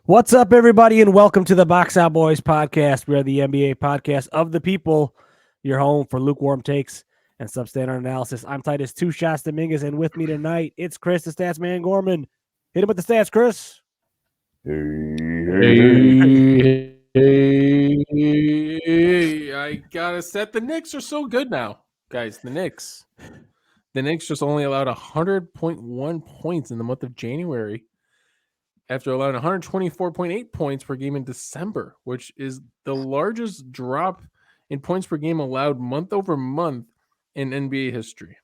What's up, everybody, and welcome to the Box Out Boys podcast. We are the NBA podcast of the people, your home for lukewarm takes and substandard analysis. I'm Titus Two Shots Dominguez, and with me tonight, it's Chris, the Stats Man Gorman. Hit him with the stats, Chris. Hey, I gotta set the Knicks are so good now, guys. The Knicks just only allowed 100.1 points in the month of January after allowing 124.8 points per game in December, which is the largest drop in points per game allowed month over month in NBA history.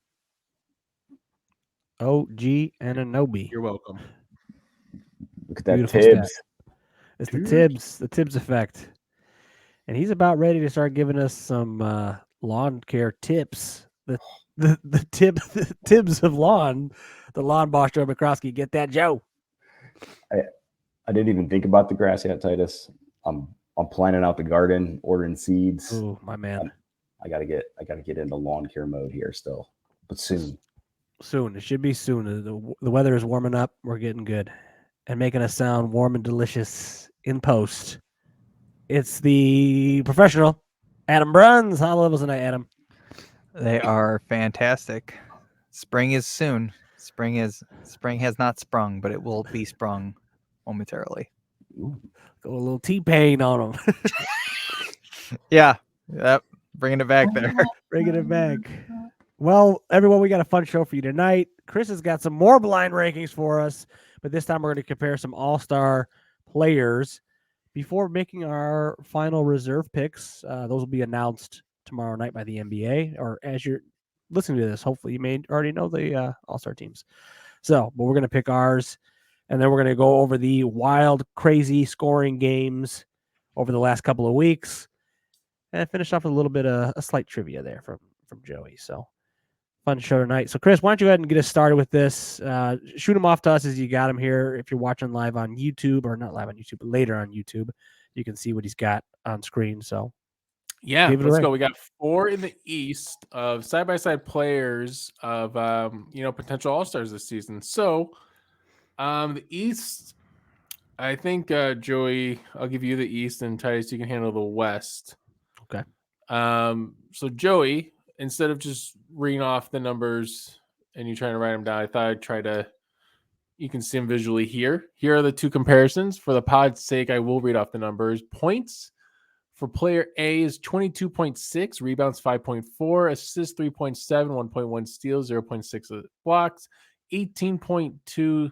OG Ananobi. You're welcome. Look at that Beautiful Tibbs. stat. It's the Tibbs effect. And he's about ready to start giving us some lawn care tips. The Tibbs of lawn, the lawn boss Joe McCroskey. Get that, Joe. I didn't even think about the grass yet, Titus. I'm planning out the garden, ordering seeds. Oh, my man. I gotta get into lawn care mode here still, but soon. Soon. It should be soon. The weather is warming up. We're getting good and making us sound warm and delicious in post. It's the professional, Adam Bruns. How levels tonight, Adam? They are fantastic. Spring is soon. Spring has not sprung, but it will be sprung momentarily. Ooh. Go a little T-Pain on them. Yeah. Yep. Bringing it back there. Bringing it back. Well, everyone, we got a fun show for you tonight. Chris has got some more blind rankings for us, but this time we're going to compare some all-star players before making our final reserve picks. Those will be announced tomorrow night by the NBA, or as you're listening to this, hopefully you may already know the all-star teams. But we're going to pick ours, and then we're going to go over the wild, crazy scoring games over the last couple of weeks, and finish off with a little bit of a slight trivia there from Joey. So fun show tonight. So Chris, why don't you go ahead and get us started with this? Shoot them off to us as you got them here. If you're watching live on YouTube, or not live on YouTube, but later on YouTube, you can see what he's got on screen. So yeah, let's go. We got 4 in the East of side-by-side players of potential all-stars this season. So the East, I think Joey, I'll give you the East, and Titus, you can handle the West. Okay. So Joey, instead of just reading off the numbers and you trying to write them down, I thought I'd try to, you can see them visually here. Here are the two comparisons. For the pod's sake, I will read off the numbers. Points for player A is 22.6, rebounds 5.4, assists 3.7, 1.1 steals, 0.6 blocks, 18.2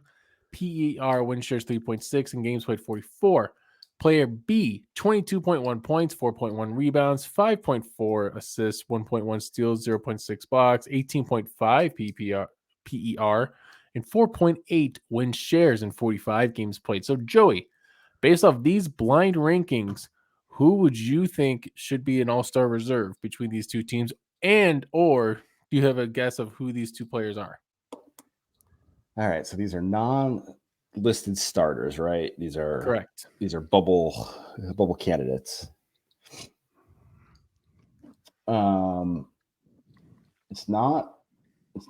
PER, win shares 3.6, and games played 44. Player B, 22.1 points, 4.1 rebounds, 5.4 assists, 1.1 steals, 0.6 blocks, 18.5 PER, and 4.8 win shares in 45 games played. So, Joey, based off these blind rankings, who would you think should be an all-star reserve between these two teams? And or do you have a guess of who these two players are? All right, so these are non-listed starters, right? These are correct. These are bubble candidates. It's not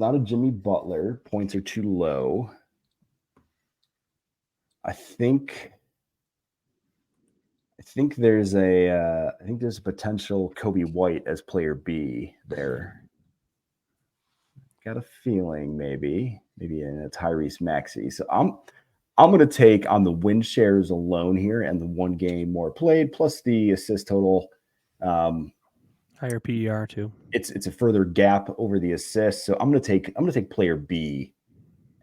a Jimmy Butler. Points are too low. I think there's a potential Kobe White as player B there. Got a feeling maybe in a Tyrese Maxey. So I'm going to take on the win shares alone here and the one game more played plus the assist total. Higher PER too. It's a further gap over the assists. So I'm going to take player B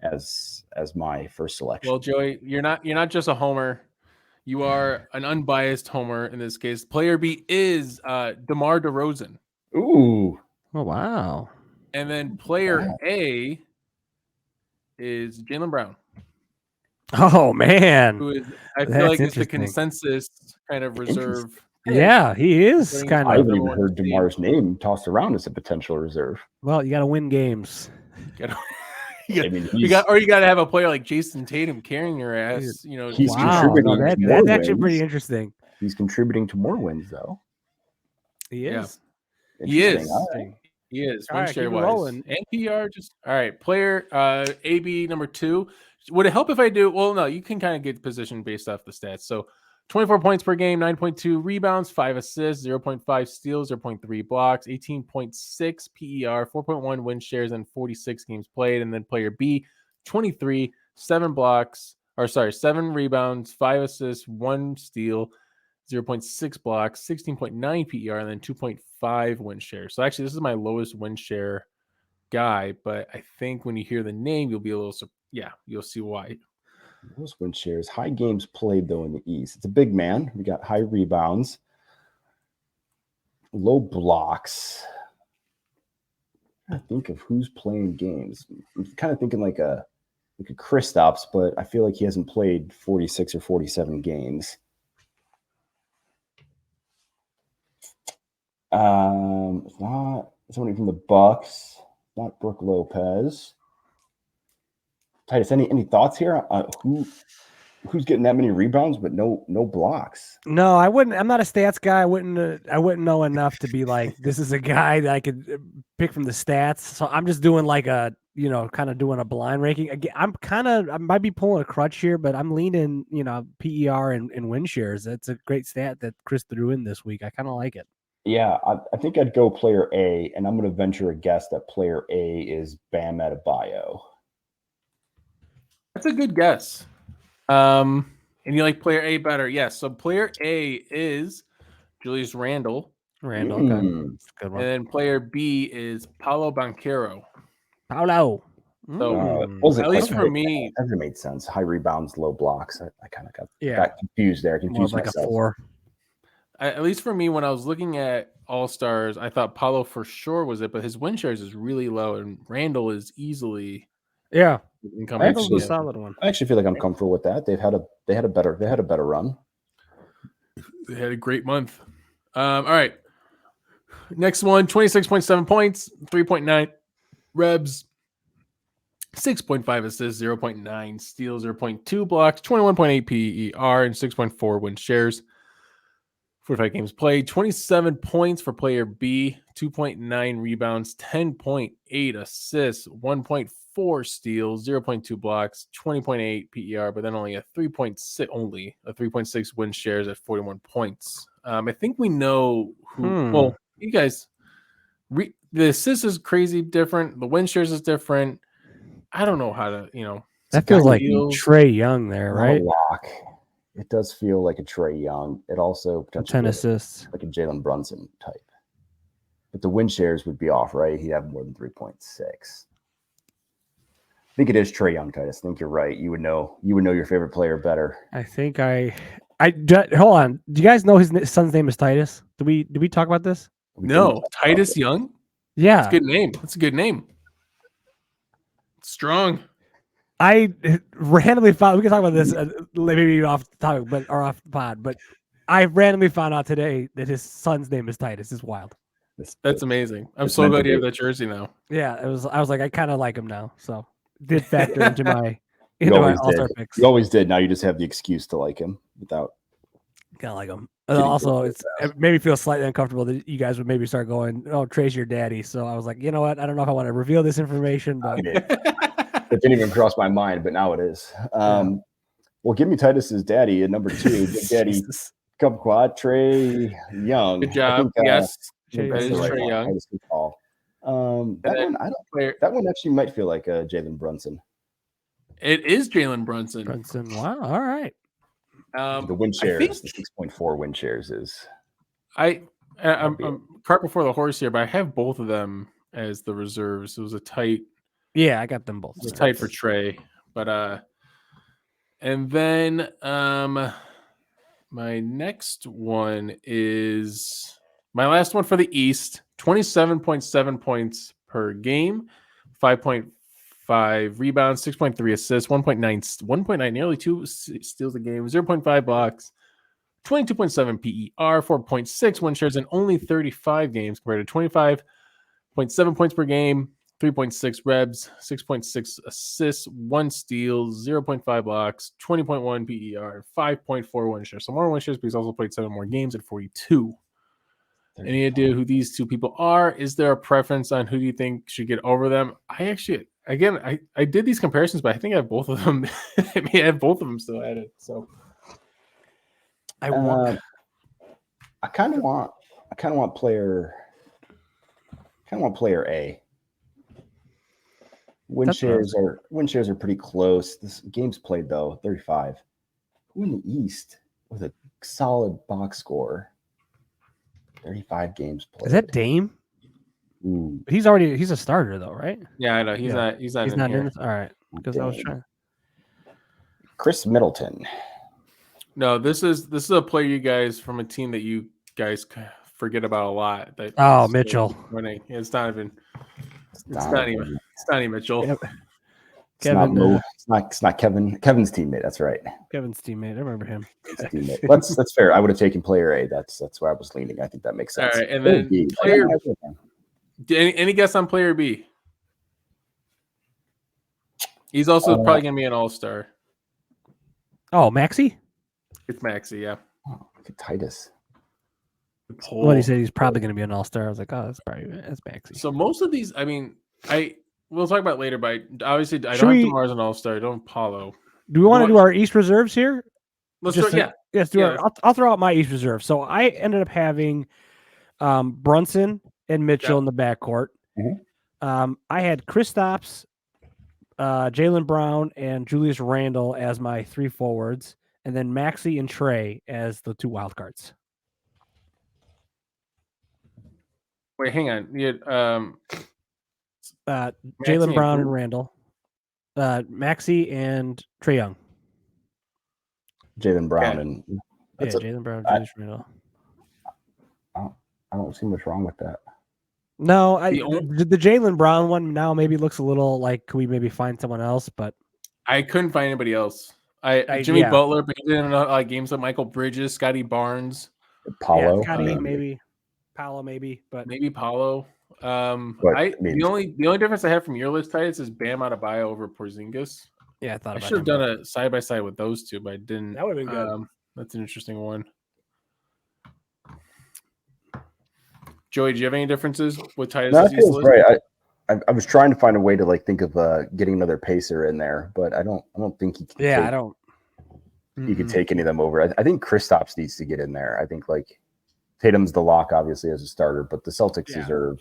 as my first selection. Well, Joey, you're not just a homer. You are an unbiased homer in this case. Player B is DeMar DeRozan. Ooh. Oh, wow. And then player A is Jaylen Brown. Oh, man. Who is, I feel like it's the consensus kind of reserve. Yeah, he is kind of. I haven't even heard DeMar's name tossed around as a potential reserve. Well, you got to win games. You got to have a player like Jason Tatum carrying your ass. He's contributing. That's actually pretty interesting. He's contributing to more wins, though. He is. Yeah. He is. Right. He is. Win share wise. And PR just all right. Player AB number 2, Would it help if I do? Well, no, you can kind of get position based off the stats. So 24 points per game, 9.2 rebounds, 5 assists, 0.5 steals, 0.3 blocks, 18.6 PER, 4.1 win shares, and 46 games played. And then player B, 23, 7 rebounds, 5 assists, 1 steal, 0.6 blocks, 16.9 PER, and then 2.5 win shares. So actually, this is my lowest win share guy, but I think when you hear the name, you'll be a little, you'll see why. Those win shares, high games played though in the East. It's a big man. We got high rebounds, low blocks. I think of who's playing games. I'm kind of thinking like a Kristaps, but I feel like he hasn't played 46 or 47 games. It's not somebody from the Bucks. Not Brooke Lopez. Titus, any thoughts here? Who's getting that many rebounds but no blocks? No, I wouldn't. I'm not a stats guy. I wouldn't know enough to be like, this is a guy that I could pick from the stats. So I'm just doing like a, kind of doing a blind ranking. Again, I might be pulling a crutch here, but I'm leaning, PER and win shares. That's a great stat that Chris threw in this week. I kind of like it. Yeah, I think I'd go player A, and I'm going to venture a guess that player A is Bam Adebayo. That's a good guess. And you like player A better. Yes. So player A is Julius Randle. Okay. That's a good one. And then player B is Paolo Banchero. Paolo. At least for me, that made sense. High rebounds, low blocks. I kind of got confused there. More like myself. A 4. At least for me, when I was looking at All-Stars, I thought Paolo for sure was it, but his win shares is really low, and Randall is easily Randall's a solid one. I actually feel like I'm comfortable with that. They had a better run. They had a great month. All right. Next one, 26.7 points, 3.9 rebs, 6.5 assists, 0.9 steals, 0.2 blocks, 21.8 PER, and 6.4 win shares. 45 games played, 27 points for player B, 2.9 rebounds, 10.8 assists, 1.4 steals, 0.2 blocks, 20.8 PER, but then only a 3.6 win shares at 41 points. I think we know who. Well, you guys, the assist is crazy different. The win shares is different. I don't know how to, That feels like Trae Young there, right? Lock. It does feel like a Trae Young. It also potentially 10 assists, like a Jalen Brunson type. But the win shares would be off, right? He'd have more than 3.6. I think it is Trae Young, Titus. I think you're right. You would know your favorite player better. I think I hold on. Do you guys know his son's name is Titus? Did we talk about this? No, Titus Young. Yeah, that's a good name. That's a good name. Strong. I randomly found. We can talk about this maybe off the topic, or off the pod. But I randomly found out today that his son's name is Titus. It's wild. That's amazing. I'm so glad you have that jersey now. Yeah, it was. I was like, I kind of like him now. So did factor into my All-Star picks. You always did. Now you just have the excuse to like him without. Kind of like him. Also, it made me feel slightly uncomfortable that you guys would maybe start going, "Oh, Trey's your daddy." So I was like, you know what? I don't know if I want to reveal this information, but it didn't even cross my mind, but now it is. Well, give me Titus's daddy at number 2. Big Daddy Kumquat, Trae Young. Good job. Yes, that is Trae Young. That one actually might feel like Jalen Brunson. It is Jalen Brunson. Wow. All right. The win shares, the 6.4 win shares is. I'm cart before the horse here, but I have both of them as the reserves. It was a tight. Yeah, I got them both. It was tight for Trae, but and then my next one is my last one for the East. 27.7 points per game, 5.5 rebounds, 6.3 assists, 1.9, nearly 2 steals a game, 0.5 blocks, 22.7 PER, 4.6 win shares in only 35 games compared to 25.7 points per game, 3.6 rebs, 6.6 assists, 1 steal, 0.5 blocks, 20.1 PER, 5.4 win shares. So more win shares, but he's also played 7 more games at 42. Any idea who these two people are? Is there a preference on who do you think should get over them? I actually again, I did these comparisons, but I think I have both of them. I mean, I have both of them still added. So I want. I kind of want player A. Win That's what I shares are pretty close. This game's played though 35. Who in the East with a solid box score? 35 games played. Is that Dame? Ooh, He's a starter though, right? yeah, I know he's Yeah. not He's in not here. in this. All right, because I was Dame. trying. Chris Middleton. No, this is a player you guys from a team that you guys forget about a lot. That Oh, is Mitchell. winning. It's not even. It's Donovan. not even Mitchell. Yep. It's not Kevin, Mo. It's not Kevin's teammate. That's right. Kevin's teammate. I remember him. His teammate. That's fair. I would have taken player A. That's where I was leaning. I think that makes All sense. right, and then B. player. Any guess on player B? He's also probably gonna be an all-star. Oh, Maxi. It's Maxi, yeah. Oh, look at Titus. What he said, he's probably going to be an all-star. I was like, oh, that's Maxi. So most of these, I mean, we'll talk about it later, but obviously I Should don't have we- DeMar as an all-star. I don't have Paulo. Do we want to do our East reserves here? Let's Just do it. Yeah. Yes, do Yeah. I'll throw out my East reserve. So I ended up having Brunson and Mitchell in the backcourt. Mhm. I had Kristaps, Jaylen Brown, and Julius Randle as my 3 forwards, and then Maxey and Trey as the 2 wild cards. Wait, hang on. You had, Jaylen and Brown who? and Randle, Maxey and Trey Young. Jaylen Brown Okay. and Yeah, Jaylen Brown, I- Julius Randle. I don't see much wrong with that. No, The the Jaylen Brown one now maybe looks a little like, could we maybe find someone else? But I couldn't find anybody else. Jimmy yeah. Butler, but he didn't know like games like Michael Bridges, Scotty Barnes, Paulo. yeah, Scotty, I mean, maybe Paolo, maybe, but maybe Paulo. I mean- The only difference I have from your list, Titus, is Bam Adebayo over Porzingis. yeah, I thought I about should have him. done a side by side with those two, but I didn't. That would've been good. That's an interesting one. Joey, do you have any differences with Titus' No, that East feels list? right. I was trying to find a way to like think of getting another pacer in there, but I don't think he can. Yeah, take, I don't. He could take any of them over. I think Kristaps needs to get in there. I think like Tatum's the lock, obviously as a starter, but the Celtics Yeah. deserve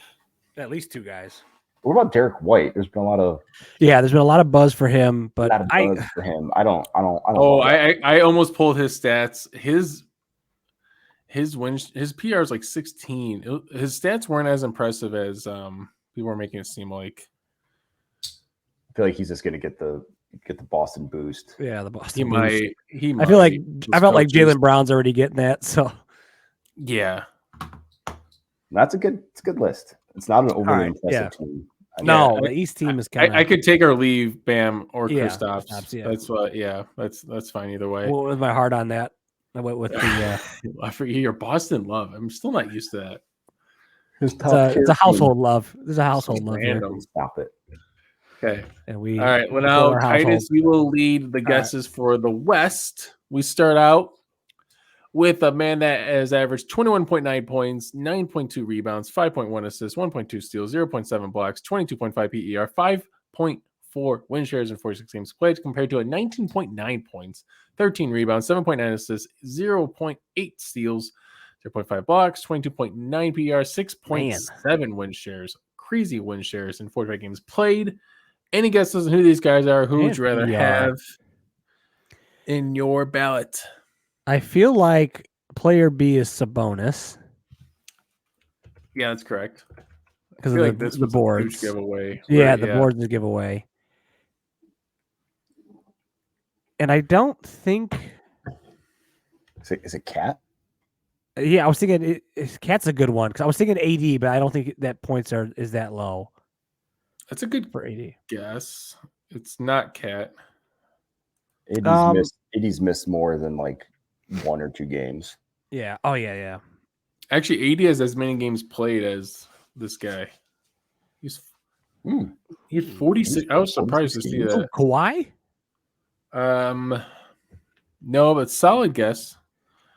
At least 2 guys. What about Derek White? There's been a lot of Yeah, there's been a lot of buzz for him, but buzz for him. I don't. Oh, love that. I almost pulled his stats. His PR is like 16. His stats weren't as impressive as people were making it seem like. I feel like he's just going to get the Boston boost. yeah, the Boston. He might. He might. I feel like Those like coaches. Jaylen Brown's already getting that. So Yeah. That's a good list. It's not an overly right, impressive yeah. team. no, I- the East team is kind of. I could take or leave Bam or Yeah, Kristaps. Kristaps, yeah. That's what. Yeah, that's fine either way. Well, with my heart on that, I went with the. I forget your Boston love. I'm still not used to that. It's a household love. There's a household love here, Random. Stop it. Okay. and we. All right. Well, we now build our household. Titus, you will lead the guesses for the West. We start out with a man that has averaged 21.9 points, 9.2 rebounds, 5.1 assists, 1.2 steals, 0.7 blocks, 22.5 PER, 5.4 win shares in 46 games played, compared to a 19.9 points, 13 rebounds, 7.9 assists, 0.8 steals, 0.5 blocks, 22.9 PER, 6.7 win shares. Crazy win shares in 45 games played. Any guesses on who these guys are? Who would you rather PER. have in your ballot? I feel like player B is Sabonis Yeah, that's correct. because I of feel like this the was a boards. huge giveaway. Yeah, Right, the boards is a giveaway. And I don't think. Is it Cat? Yeah, I was thinking Cat's a good one because I was thinking AD, but I don't think that points is that low That's a good for AD. guess. It's not Cat. AD's missed more than like 1 or 2 games. Yeah. Oh yeah. Actually, AD has as many games played as this guy. He had 46. I was surprised to see Oh, that. Kawhi. No, but solid guess.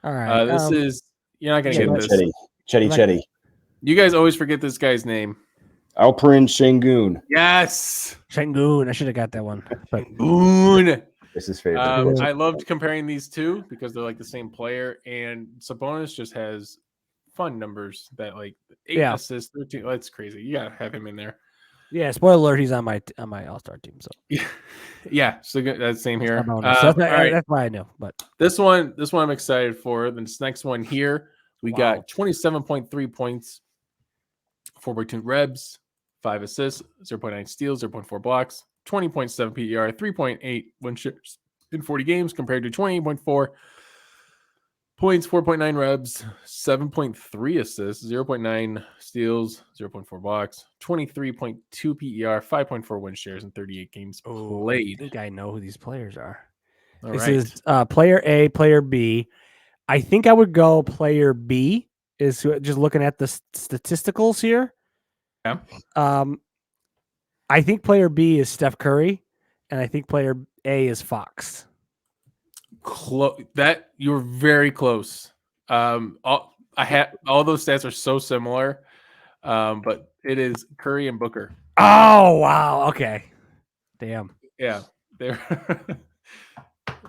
All right. This is you're not gonna get this. Chetty. Like- Chetty. You guys always forget this guy's name. Alperin Şengün. Yes. Şengün. I should have got that one. But Boon. This is favorite. Yeah. I loved comparing these two because they're like the same player, and Sabonis just has fun numbers that like 8 Yeah. assists, 13. That's crazy. You gotta have him in there. yeah, spoiler alert, he's on my All-Star team. So Yeah, so that's same here. That's my bonus. So All right, that's why I knew. But this one I'm excited for. This next one here, we Wow. got 27.3 points, 4.2 rebs, 5 assists, 0.9 steals, 0.4 blocks, 20.7 PER, 3.8 win shares in 40 games compared to 28.4 points, 4.9 rebs, 7.3 assists, 0.9 steals, 0.4 blocks, 23.2 PER, 5.4 win shares in 38 games I played. think I know who these players are. All This right. is player A, player B. I think I would go player B. Is just looking at the statisticals here. Yeah. I think player B is Steph Curry, and I think player A is Fox. That you're very close. All those stats are so similar, but it is Curry and Booker. Oh wow! Okay, damn, Yeah, they're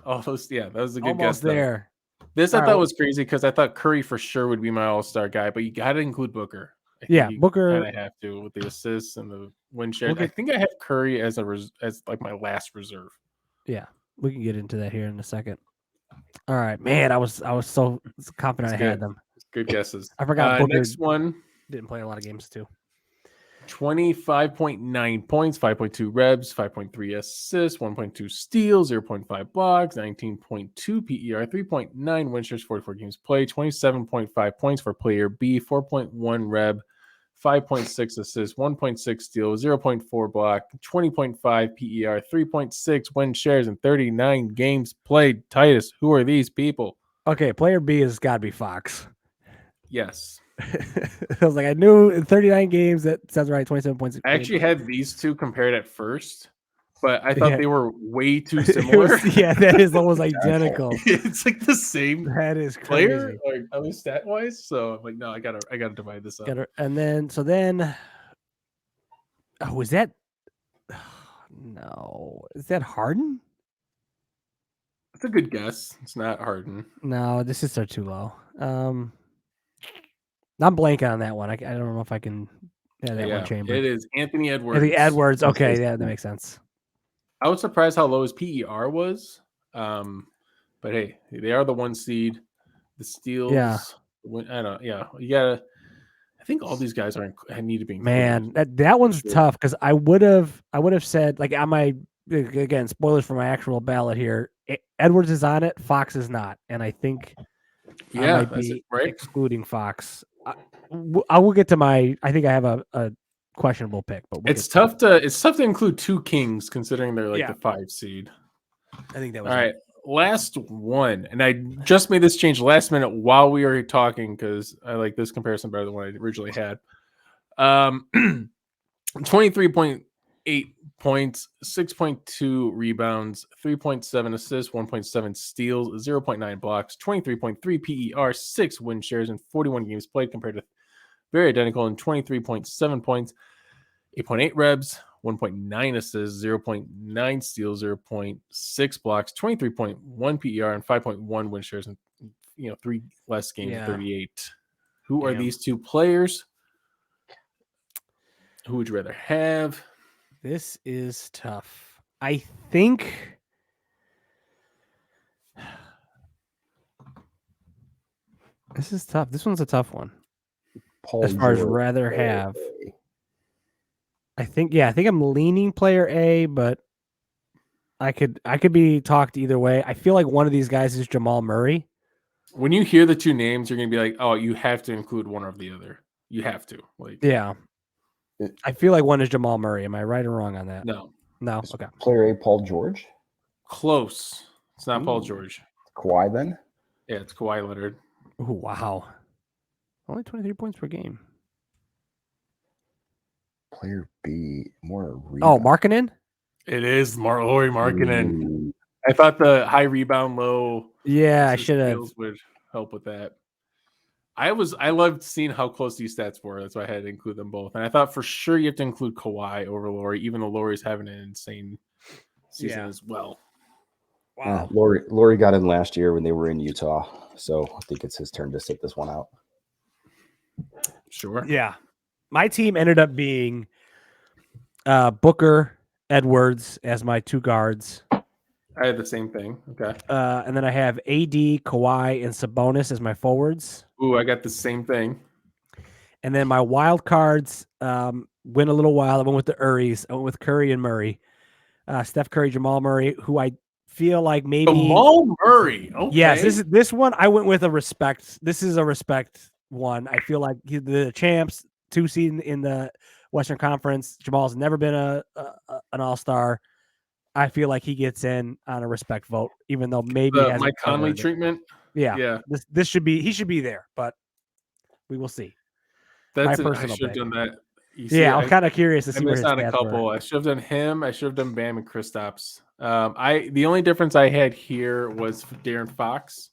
all those. Yeah, that was a good almost guess. Though. there. This All I right, thought well- was crazy because I thought Curry for sure would be my all-star guy, but you got to include Booker. I think Yeah, you Booker- kind of have to with the assists and the win shares. We'll I think I have Curry as as like my last reserve. Yeah, we can get into that here in a second. All right, man, I was so confident That's I had good. them. Good guesses. I forgot Booker Next one. didn't play a lot of games too. 25.9 points, 5.2 rebs, 5.3 assists, 1.2 steals, 0.5 blocks, 19.2 PER, 3.9 win shares, 44 games played, 27.5 points for player B, 4.1 reb, 5.6 assists, 1.6 steals, 0.4 block, 20.5 PER, 3.6 win shares, and 39 games played. Titus, who are these people? Okay, player B has got to be Fox. Yes. I was like, I knew in 39 games that sounds right. 27 points. I actually had these two compared at first, but I thought Yeah. they were way too It similar. was- yeah, that is almost identical. It's like the same That is crazy. player, or at least stat wise. So I'm like, no, I gotta divide this up. And then, oh, is that? No, is that Harden? It's a good guess. It's not Harden. No, this is so too low. I'm blanking on that one. I don't know if I can. Yeah, that one chamber. It is Anthony Edwards. Anthony Edwards. Okay, yeah, that makes sense. I was surprised how low his PER was. But hey, they are the 1 seed. The steals. Yeah. I don't. Yeah, you gotta. I think all these guys need to be included. Man, that one's Sure. tough because I would have said like on my again spoilers for my actual ballot here. Edwards is on it, Fox is not, and I think I might that's be it, right? excluding Fox. I will get to my. I think I have a questionable pick, but It's tough to include 2 Kings considering they're like Yeah. the 5 seed. I think that was All right, last one, and I just made this change last minute while we were talking because I like this comparison better than what I originally had. 23.8 points, 6.2 rebounds, 3.7 assists, 1.7 steals, 0.9 blocks, 23.3 PER, 6 win shares, and 41 games played compared to very identical in 23.7 points, 8.8 rebs, 1.9 assists, 0.9 steals, 0.6 blocks, 23.1 PER, and 5.1 win shares, and 3 less games, Yeah. 38. Who are Damn. these 2 players? Who would you rather have? This is tough. I think this is tough. This one's a tough one. Paul As far as George, rather player have. A. I think I'm leaning player A, but I could be talked either way. I feel like one of these guys is Jamal Murray. When you hear the 2 names, you're gonna be like, "Oh, you have to include one or the other. You have to." Like, Yeah. I feel like one is Jamal Murray. Am I right or wrong on that? no, No. Is Okay. Player A, Paul George. close. It's not Paul Ooh. George. Kawhi then. Yeah, it's Kawhi Leonard. Oh wow. Only 23 points per game. Player B, more Oh, rebound. Markkanen? It is Lauri Markkanen. Ooh. I thought the high rebound, low Yeah, I assist should have. skills would help with that. I loved seeing how close these stats were. That's why I had to include them both. And I thought for sure you have to include Kawhi over Laurie, even though Laurie's having an insane season as well. Wow. Laurie got in last year when they were in Utah, so I think it's his turn to sit this one out. Sure. Yeah. My team ended up being Booker, Edwards as my 2 guards. I had the same thing. Okay. And then I have AD, Kawhi, and Sabonis as my forwards. Ooh, I got the same thing. And then my wild cards went a little wild. I went with the Uris. I went with Curry and Murray. Steph Curry, Jamal Murray, who I feel like maybe Jamal Murray. Okay. Yes, this one I went with a respect. This is a respect one. I feel like the champs, 2 seed in the Western Conference. Jamal's never been an All-Star. I feel like he gets in on a respect vote, even though maybe The hasn't Mike Conley earned it. treatment. Yeah. Yeah. He should be there, but we will see. That's My I personal should have pick. done that. I was kind of curious to see I where missed his out a stats couple. were. I should have done him. I should have done Bam and Kristaps. The only difference I had here was Darren Fox.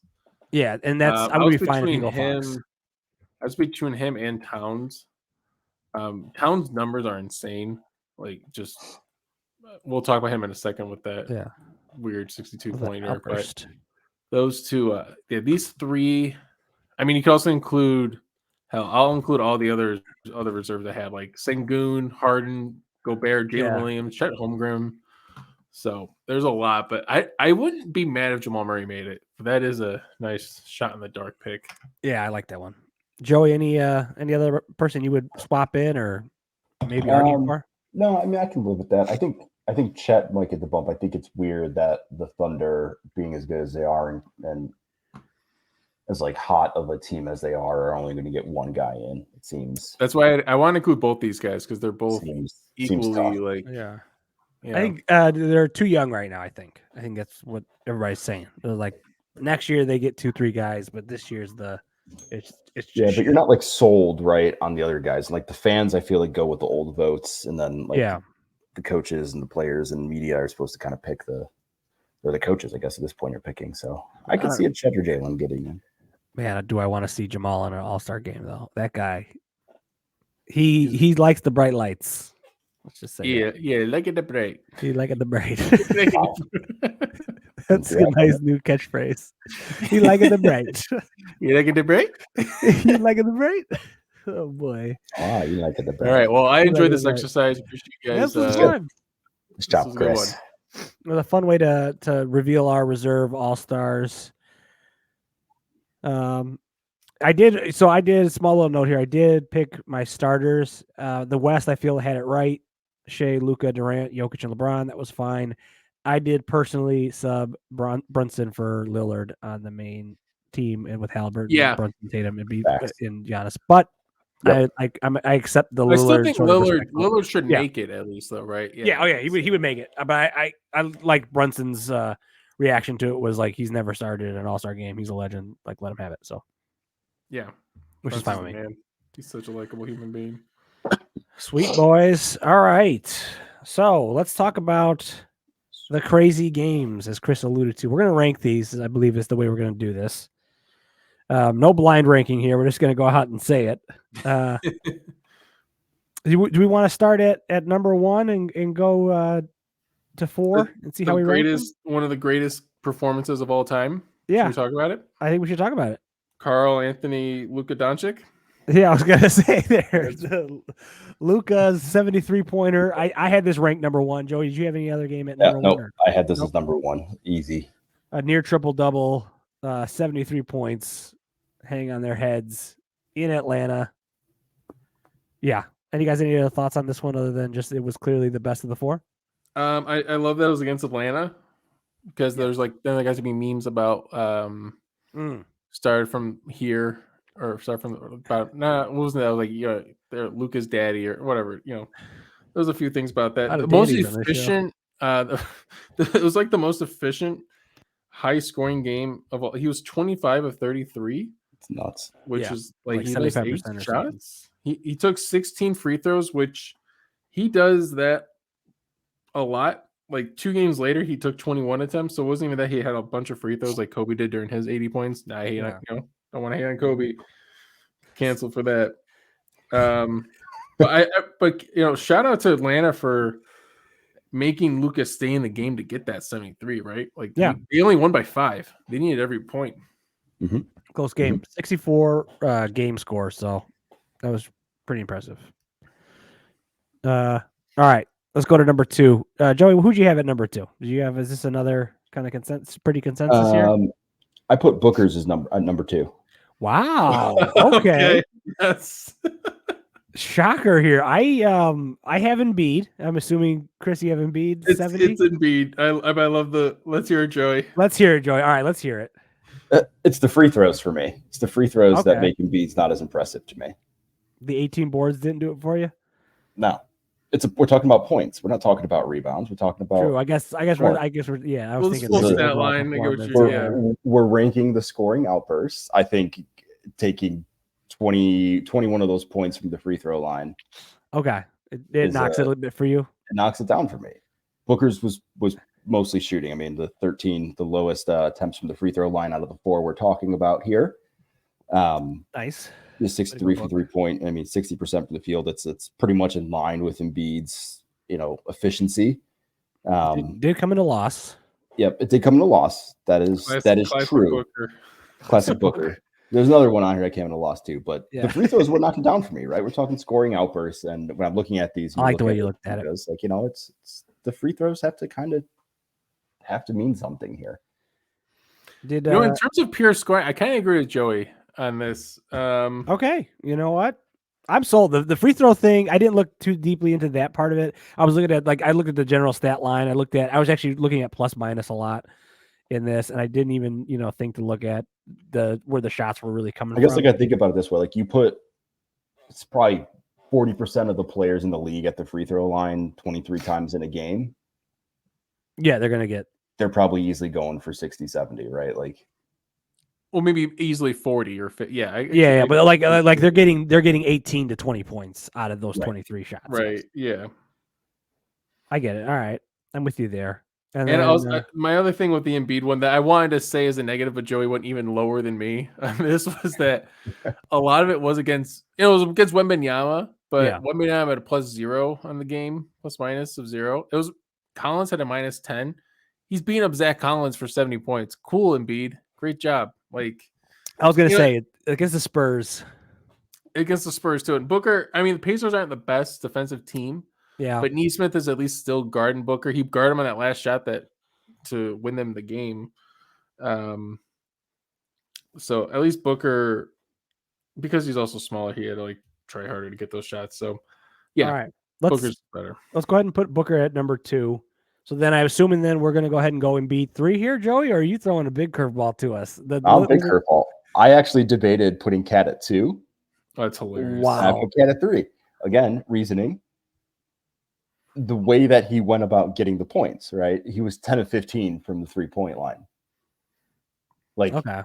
Yeah, and that's I I'm was gonna be fine if you between go him. Fox. I was between him and Towns. Towns' numbers are insane. Like, just we'll talk about him in a second with that weird 62-pointer. But those two, these 3. I mean, you can also include. Hell, I'll include all the other reserves I have, like Sengun, Harden, Gobert, Jalen Williams, Chet Holmgren. So there's a lot, but I wouldn't be mad if Jamal Murray made it. That is a nice shot in the dark pick. Yeah, I like that one. Joey, any other person you would swap in or maybe argue for? No, I mean I can live with that. I think Chet might get the bump. I think it's weird that the Thunder, being as good as they are and as like hot of a team as they are only going to get one guy in. It seems. That's why I want to include both these guys because they're both equally tough. like. Yeah. I think they're too young right now. I think that's what everybody's saying. They're like next year they get 2-3 guys, but this year's it's just but you're not like sold right on the other guys. Like the fans, I feel like go with the old votes, and then like the coaches and the players and media are supposed to kind of pick the coaches. I guess at this point are picking. So I could see a Chet or Jalen getting in. Man, do I want to see Jamal in an All-Star game though? That guy, he likes the bright lights. Let's just say like at the break. He like at the bright. That's a nice new catchphrase. He like at the bright. You like at the break? You like at the bright? Oh boy. You like at the break. All right. Well, I enjoyed this exercise. Appreciate you guys. Good job, Chris. It was a fun way to reveal our reserve All-Stars. I did a small little note here. I did pick my starters. The West, I feel, had it right. Shea, Luka, Durant, Jokic, and LeBron. That was fine. I did personally sub Brunson for Lillard on the main team, and with Halliburton, Brunson, Tatum, and Giannis. But I accept the Lillard. I still think Lillard should make it at least, though, right? Yeah. He would make it. But I like Brunson's reaction to it was like he's never started an All-Star game. He's a legend. Like, let him have it. So which is fine with me. Man. He's such a likable human being. Sweet boys. All right. So let's talk about the crazy games, as Chris alluded to. We're going to rank these, I believe is the way we're going to do this. No blind ranking here. We're just going to go out and say it. Do we want to start at number 1 and go to 4 and see how we rank them? One of the greatest performances of all time. Yeah. Should we talk about it? I think we should talk about it. Karl Anthony Luka Doncic. Yeah, I was gonna say there. Luka's 73-pointer. I had this ranked number 1. Joey, did you have any other game at number 1? I had this as number 1. Easy. A near triple-double, 73 points, hang on their heads in Atlanta. Yeah. Any other thoughts on this one other than just it was clearly the best of the 4? I love that it was against Atlanta because there's like then there got to be memes about started from here. Or start from about what was that? I was like, they're Luka's daddy or whatever. There's a few things about that. The most efficient. It was like the most efficient, high scoring game of all. He was 25 of 33. It's nuts. Which is like he missed 8 shots. Something. He took 16 free throws, which he does that a lot. Like 2 games later, he took 21 attempts. So it wasn't even that he had a bunch of free throws like Kobe did during his 80 points. Nah, don't want to hate on Kobe. cancel for that. But shout out to Atlanta for making Lucas stay in the game to get that 73, right? Like, Yeah. they only won by 5. They needed every point. Close game. 64 game score. So that was pretty impressive. All right. Let's go to number 2. Joey, who'd you have at number 2? Is this another kind of consensus here? I put Booker's as number 2. Wow. Okay. Yes. Shocker here. I have Embiid. I'm assuming Chris, you have Embiid 70. It's Embiid. I love the. Let's hear it, Joey. Let's hear it, Joey. All right, let's hear it. It's the free throws for me. It's the free throws that Okay. make Embiid's not as impressive to me. The 18 boards didn't do it for you? No, we're talking about points. We're not talking about rebounds. We're talking about. True. I guess we're yeah. I was thinking We'll the stat overall line. I get what performance. we're ranking the scoring outbursts. I think taking 21 of those points from the free throw line. Okay. It knocks it a little bit for you. It knocks it down for me. Booker's was mostly shooting. I mean, the lowest attempts from the free throw line out of the 4 we're talking about here. Nice. The 63 from 3-point. I mean, 60% from the field. It's pretty much in line with Embiid's efficiency. Did come in a loss. Yep, it did come in a loss. That is true. Booker. Classic Booker. There's another one on here that came in a loss too, but Yeah. the free throws were knocking down for me, right? We're talking scoring outbursts, and when I'm looking at these, I like the way you looked at it. It's like it's the free throws have to mean something here. Did in terms of pure scoring, I kind of agree with Joey on this. okay. You know what? I'm sold. The free throw thing, I didn't look too deeply into that part of it. I was looking at I looked at the general stat line. I was actually looking at plus minus a lot in this, and I didn't even think to look at where the shots were really coming from. I guess I got to think about it this way: like it's probably 40% of the players in the league at the free throw line 23 times in a game. Yeah, they're probably easily going for 60, 70, right? Like, well, maybe easily 40 or 50. Yeah, but like they're getting 18 to 20 points out of those 23 shots. Right. Yes. Yeah. I get it. All right, I'm with you there. And then, also, my other thing with the Embiid one that I wanted to say as a negative, but Joey went even lower than me. This was that a lot of it was against Wembanyama, but Wembanyama had a +0 on the game, plus minus of 0. It was Collins had a -10. He's beating up Zach Collins for 70 points. Cool, Embiid, great job. Like, I was gonna say against the Spurs. Against the Spurs too, and Booker. I mean, the Pacers aren't the best defensive team. Yeah, but Neesmith is at least still guarding Booker. He guarded him on that last shot to win them the game. So at least Booker, because he's also smaller, he had to try harder to get those shots. So yeah, all right, Booker's better. Let's go ahead and put Booker at number 2. So then I'm assuming we're going to go ahead and go Embiid 3 here, Joey, or are you throwing a big curveball to us? Big curveball. I actually debated putting Cat at 2. That's hilarious. Wow. I put Cat at 3. Again, reasoning. The way that he went about getting the points, right? He was 10 of 15 from the 3-point line. Like, okay.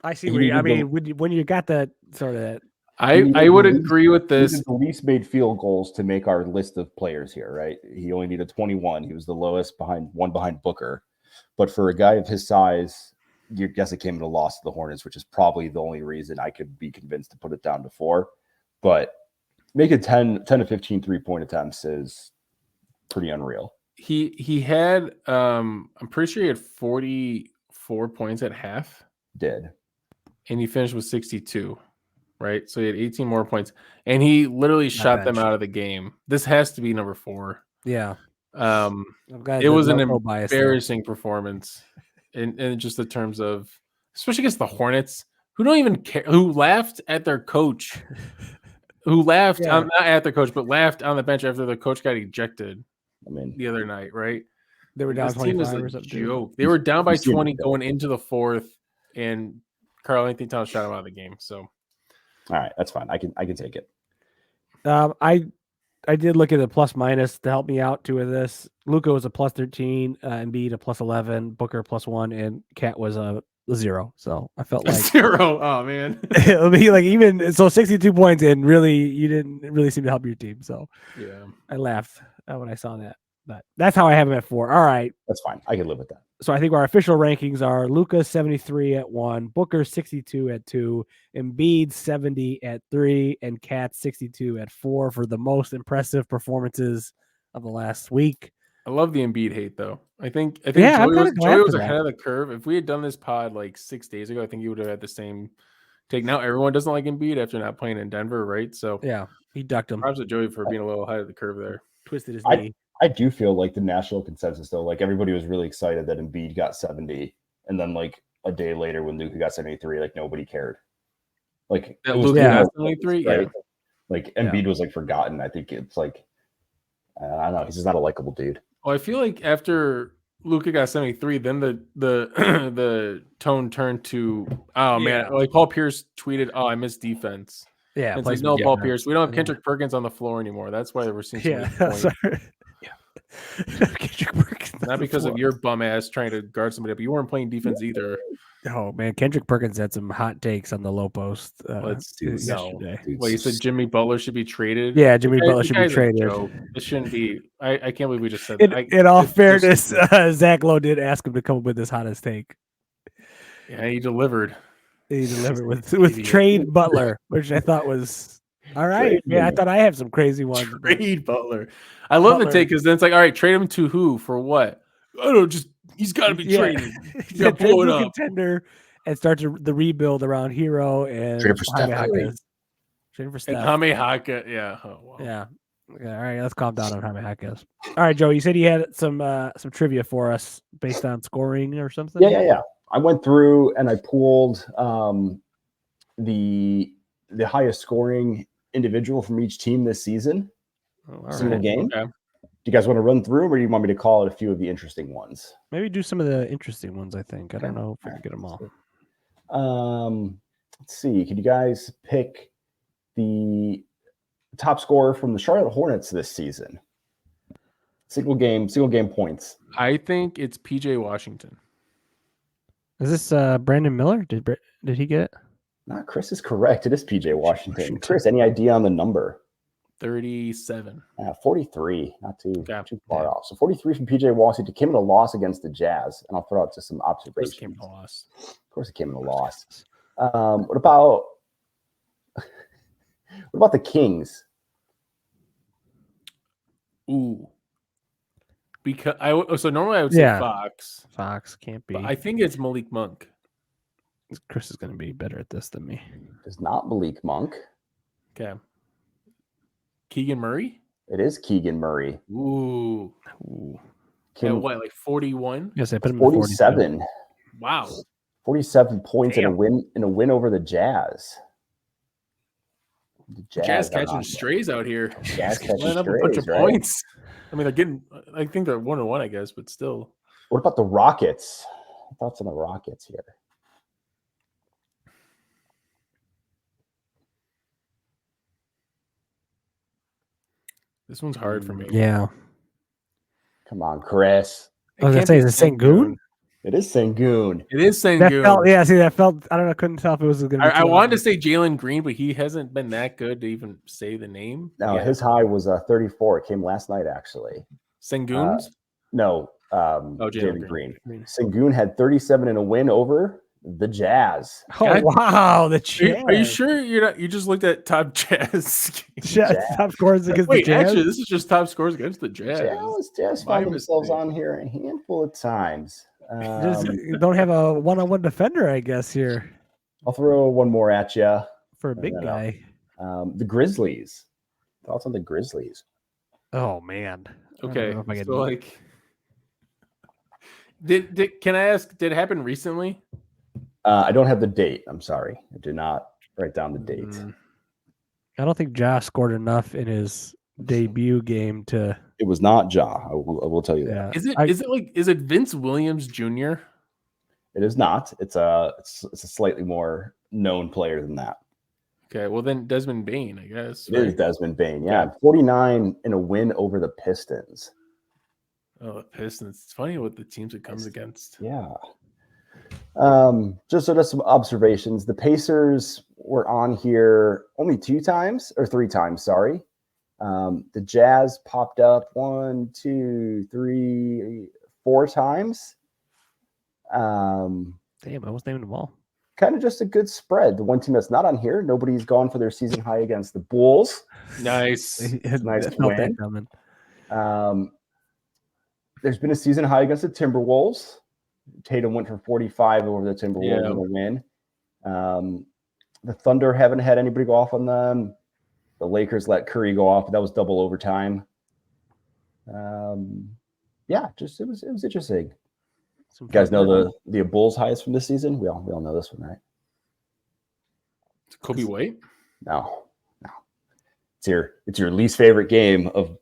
I see. When you got that sort of. I would agree with this. The least made field goals to make our list of players here, right? He only needed 21. He was the lowest behind Booker. But for a guy of his size, you guess it came in a loss to the Hornets, which is probably the only reason I could be convinced to put it down to 4. But making 10 to 15 3-point attempts is pretty unreal. He had I'm pretty sure he had 44 points at half. And he finished with 62, right? So he had 18 more points, and he literally shot them out of the game. This has to be number 4. Yeah. It was an embarrassing performance in just the terms of, especially against the Hornets, who don't even care, who laughed at their coach. Who laughed not at the coach, but laughed on the bench after the coach got ejected. The other night, right? They were down 25 or something. Joke. They were down by 20 going into the 4th, and Karl Anthony Towns shot him out of the game. So, all right, that's fine. I can take it. I did look at the plus minus to help me out too with this. Luka was a +13, Embiid a +11, Booker +1, and Cat was a 0. So I felt like 0. Oh man, it'll be even so 62 points, and really you didn't really seem to help your team. So yeah, I laughed when I saw that. But that's how I have him at 4. All right. That's fine. I can live with that. So I think our official rankings are Luka 73 at 1, Booker 62 at 2, Embiid 70 at 3, and Cat 62 at 4 for the most impressive performances of the last week. I love the Embiid hate though. I think Yeah, I'm kinda glad Joey for was that. ahead of the curve. If we had done this pod like 6 days ago, I think he would have had the same take. Now everyone doesn't like Embiid after not playing in Denver, right? So Yeah, he ducked him, props to Joey for being a little ahead of the curve there. twisted his knee. I do feel like the national consensus, though, like everybody was really excited that Embiid got 70, and then like a day later when Luka got 73, like nobody cared. Like That it was Luka yeah. got 73, yeah. right? Like Embiid was like forgotten. I think it's like I don't know. He's just not a likable dude. Well, I feel like after Luka got 73, then the the tone turned to man, like Paul Pierce tweeted, "Oh, I miss defense." Yeah, And it's plays like, no, with Paul defense. Pierce, we don't have Kendrick Perkins on the floor anymore. That's why we're seeing so Yeah, many points. sorry. Kendrick Perkins on Not the because of floor. your bum ass trying to guard somebody, but you weren't playing defense either. Oh man, Kendrick Perkins had some hot takes on the low post yesterday. Well, you said Jimmy Butler should be traded. Yeah, Jimmy Butler The should be guy's a traded. joke. This shouldn't be. I can't believe we just said that. In all it's fairness, just- Zach Lowe did ask him to come up with his hottest take. yeah, he delivered. He delivered with Idiot. trade Butler, which I thought was all right. Trade Yeah, I him. thought I have some crazy ones. but- Trade Butler. I love the Butler. take because then it's like, all right, trade him to who for what? I don't know. Just he's got to be Yeah. traded. He He's said got to trade blow it to a up. contender and start the rebuild around Hero and Trade him for Steph Jaime Curry. Jaquez. Trade him for And Steph. Jaime Haka, yeah. Oh, wow. Yeah. Okay, all right, let's calm down on Jaime Jaquez. All right, Joe, you said you had some trivia for us based on scoring or something? Yeah. I went through and I pulled the highest scoring individual from each team this season. Oh, all Single right. game. Okay. Do you guys want to run through them, or do you want me to call it a few of the interesting ones? Maybe do some of the interesting ones, I think. I don't Okay. know if we can get them all. Let's see. Could you guys pick the top scorer from the Charlotte Hornets this season? Single game points. I think it's PJ Washington. Is this Brandon Miller? Did he get it? Not Chris is correct. It is PJ Washington. Washington. Chris, any idea on the number? 37. 43. Not too far Yeah. off. So 43 from PJ Washington came in a loss against the Jazz. And I'll throw out just some This came observations. to loss. Of course, it came in a loss. What about the Kings? Ooh. Because so normally I would say Yeah. Fox, Fox can't be. but I think it's Malik Monk. Chris is going to be better at this than me. It's not Malik Monk. Okay. Keegan Murray? It is Keegan Murray. Ooh. Ooh. At what, like 41? Yes, I put him at 47. Wow. 47 points in a Damn. win over the Jazz. The Jazz are catching not- strays out here. Jazz catching Line up a bunch of strays, right? points. I mean, they're getting, I think they're 1-1, I guess, but still. What about the Rockets? Thoughts on the Rockets here? This one's hard for me. Yeah. Come on, Chris. I was going to say, is it Sengun? It is Sengun. It is That Sengun. felt, yeah, see, that felt, I don't know, couldn't tell if it was going to be. I too wanted to obvious. say Jalen Green, but he hasn't been that good to even say the name. Now, Yeah. his high was 34. It came last night, actually. Sengun's? No, Jalen Jalen Green. Green. Sengun had 37 in a win over the Jazz. Oh, God- wow. The Are you Jazz. sure you're not? You just looked at top Jazz. Jazz top scores against Wait, the Jazz? actually, this is just top scores against the Jazz. Jazz My find themselves mistake. on here a handful of times. Just you don't have a one-on-one defender, I guess, here I'll throw one more at you. for a big No. guy. The Grizzlies. Thoughts on the Grizzlies? Oh, man. I don't Okay, know if I can- so like, did can I ask? Did it happen recently? I don't have the date. I'm sorry. I did not write down the date. I don't think Josh scored enough in his debut game to. It was not Ja. I will tell you that. Yeah. Is it Vince Williams Jr.? It is not. It's a slightly more known player than that. Okay, well then Desmond Bain, I guess. It is Desmond Bain. Yeah, 49 in a win over the Pistons. Oh, the Pistons. It's funny what the teams it comes against. Yeah. Just some observations. The Pacers were on here only 3 times. Sorry. The Jazz popped up 1, 2, 3, 4 times. Damn, I was naming them all. Kind of just a good spread. The one team that's not on here, nobody's gone for their season high against the Bulls. Nice. Nice I felt that win. coming. There's been a season high against the Timberwolves. Tatum went for 45 over the Timberwolves in a win. The Thunder haven't had anybody go off on them. The Lakers let Curry go off, but that was double overtime. Yeah, just it was interesting. You guys know the Bulls highest from this season? We all know this one, right? Kobe White? No. It's your least favorite game of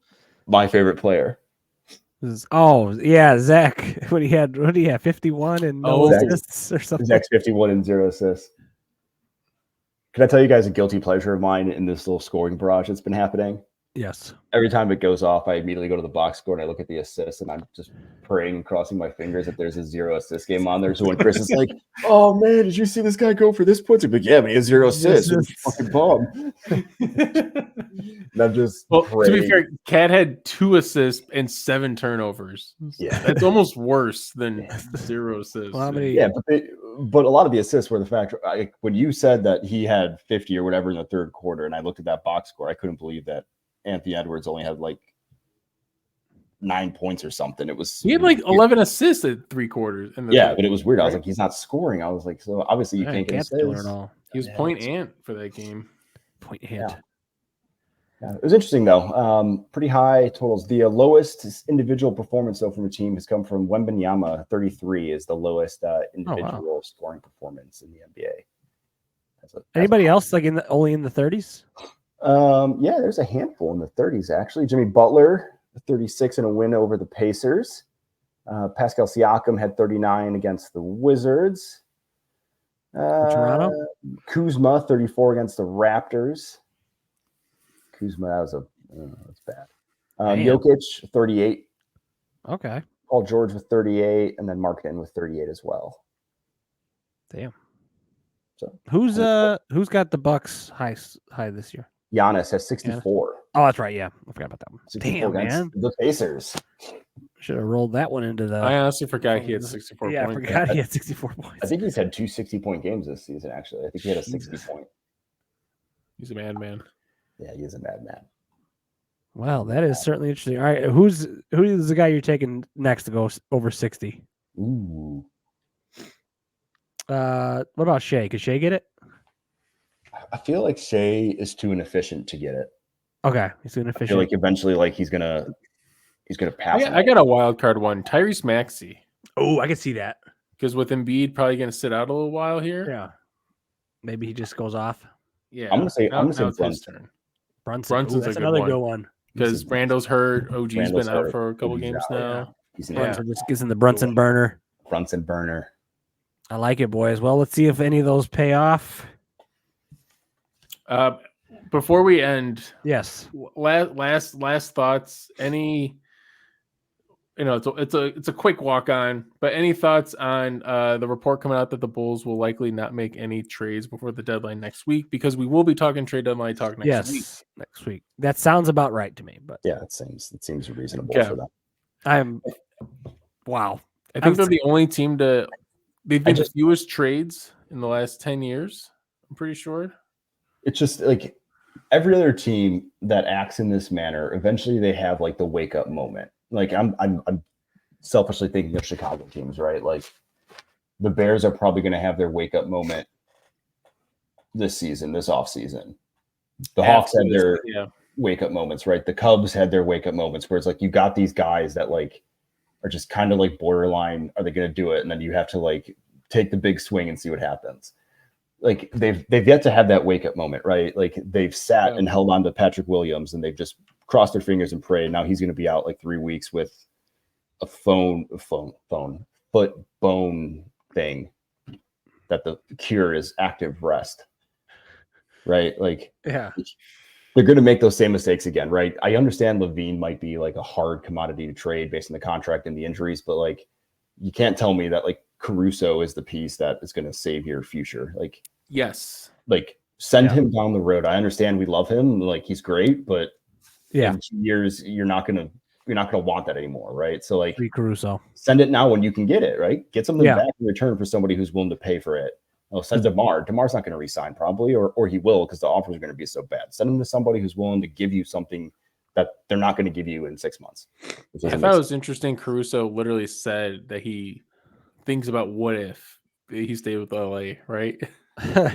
my favorite player. Zach. What he had 51 and no assists or something. Zach's 51 and 0 assists. Can I tell you guys a guilty pleasure of mine in this little scoring barrage that's been happening? Yes. Every time it goes off, I immediately go to the box score and I look at the assists, and I'm just praying, crossing my fingers that there's a 0 assist game on there. So when Chris is like, "Oh man, did you see this guy go for this point?" I'm like, "Yeah, but he has 0 assists. Fucking bomb." And I'm just to be fair, Cat had 2 assists and 7 turnovers. Yeah, that's almost worse than 0 assists. Well, but a lot of the assists were the fact. When you said that he had 50 or whatever in the third quarter, and I looked at that box score, I couldn't believe that Anthony Edwards only had like 9 points or something. He had like 11 assists at 3 quarters. But it was weird. I was like, he's not scoring. I was like, so obviously you can't get assists. He was point ant for that game. Point ant. Yeah, it was interesting though. Pretty high totals. The lowest individual performance though from a team has come from Wembanyama. 33 is the lowest individual scoring performance in the NBA. Anybody else like only in the 30s? Yeah, there's a handful in the 30s actually. Jimmy Butler, 36 in a win over the Pacers. Pascal Siakam had 39 against the Wizards. Toronto. Kuzma, 34 against the Raptors. Kuzma, that's bad. Jokic, 38. Okay. Paul George with 38, and then Markkanen with 38 as well. Damn. So who's got the Bucks high this year? Giannis has 64. Giannis? Oh, that's right. Yeah, I forgot about that one. Damn, man. The Pacers. Should have rolled that one into the. I honestly forgot he had 64 points. Yeah, I forgot he had 64 points. I think he's had 2 60-point games this season, actually. I think he had a 60-point. He's a madman. Yeah, he is a madman. Well, that is certainly interesting. All right, who is the guy you're taking next to go over 60? Ooh. What about Shea? Could Shea get it? I feel like Shea is too inefficient to get it. Okay, he's too inefficient. I feel like eventually, he's gonna pass. I got a wild card one. Tyrese Maxey. Oh, I can see that. Because with Embiid probably gonna sit out a little while here. Yeah. Maybe he just goes off. Yeah. I'm gonna say Brunson. Brunson's that's a another good one. Because Brando's hurt. OG's been out for a couple games now. Yeah. Brunson just gets in the Brunson burner. Brunson burner. I like it, boys. Well, let's see if any of those pay off. Before we end, yes. Last thoughts. Any, it's a quick walk on, but any thoughts on the report coming out that the Bulls will likely not make any trades before the deadline next week, because we will be talking trade deadline talk next week. Next week. That sounds about right to me. But yeah, it seems reasonable for them. Wow. I think they're the only team they've been the fewest trades in the last 10 years. I'm pretty sure. It's just like every other team that acts in this manner, eventually they have like the wake up moment. Like I'm selfishly thinking of Chicago teams, right? Like the Bears are probably going to have their wake up moment this off season. The Hawks had their wake up moments, right? The Cubs had their wake up moments where it's like you got these guys that like are just kind of like borderline, are they going to do it? And then you have to like take the big swing and see what happens. Like they've yet to have that wake up moment, right? Like they've sat and held on to Patrick Williams and they've just crossed their fingers and prayed. Now he's going to be out like 3 weeks with a foot bone thing that the cure is active rest, right? Like, yeah, they're going to make those same mistakes again, right? I understand Levine might be like a hard commodity to trade based on the contract and the injuries, but like, you can't tell me that like Caruso is the piece that is going to save your future. Like, yes, like send him down the road. I understand we love him, like he's great, but Yeah. in 2 years you're not gonna want that anymore, right? So like Free Caruso. send it now when you can get it, right? Get something Yeah. back in return for somebody who's willing to pay for it. Oh, send DeMar. DeMar's not going to resign probably, or he will because the offers are going to be so bad. Send him to somebody who's willing to give you something that they're not going to give you in 6 months. I thought it was interesting. Caruso literally said that he thinks about what if he stayed with LA, right? I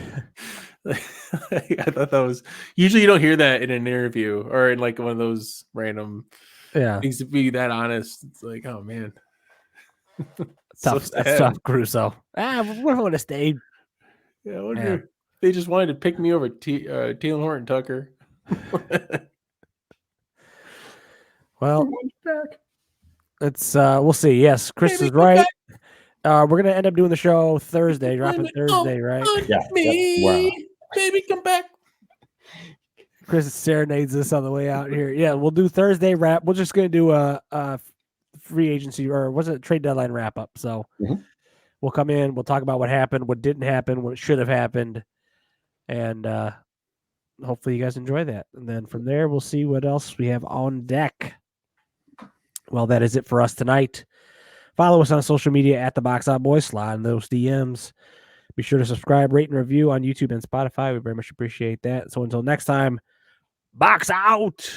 thought that was usually you don't hear that in an interview or in like one of those random things to be that honest. It's like, oh man, Tough. That's tough, Caruso. What if I would have stayed? Yeah, I wonder if they just wanted to pick me over Taylor Horton Tucker. Well, it's we'll see. Yes, Chris is right. We're gonna end up doing the show Thursday, dropping Thursday, right? Yeah. Me, baby, come back. Chris serenades us on the way out here. Yeah, we'll do Thursday wrap. We're just gonna do a free agency or was it trade deadline wrap up? So we'll come in, we'll talk about what happened, what didn't happen, what should have happened, and hopefully you guys enjoy that. And then from there, we'll see what else we have on deck. Well, that is it for us tonight. Follow us on social media at the Box Out Boys. Slide in those DMs. Be sure to subscribe, rate, and review on YouTube and Spotify. We very much appreciate that. So until next time, Box out.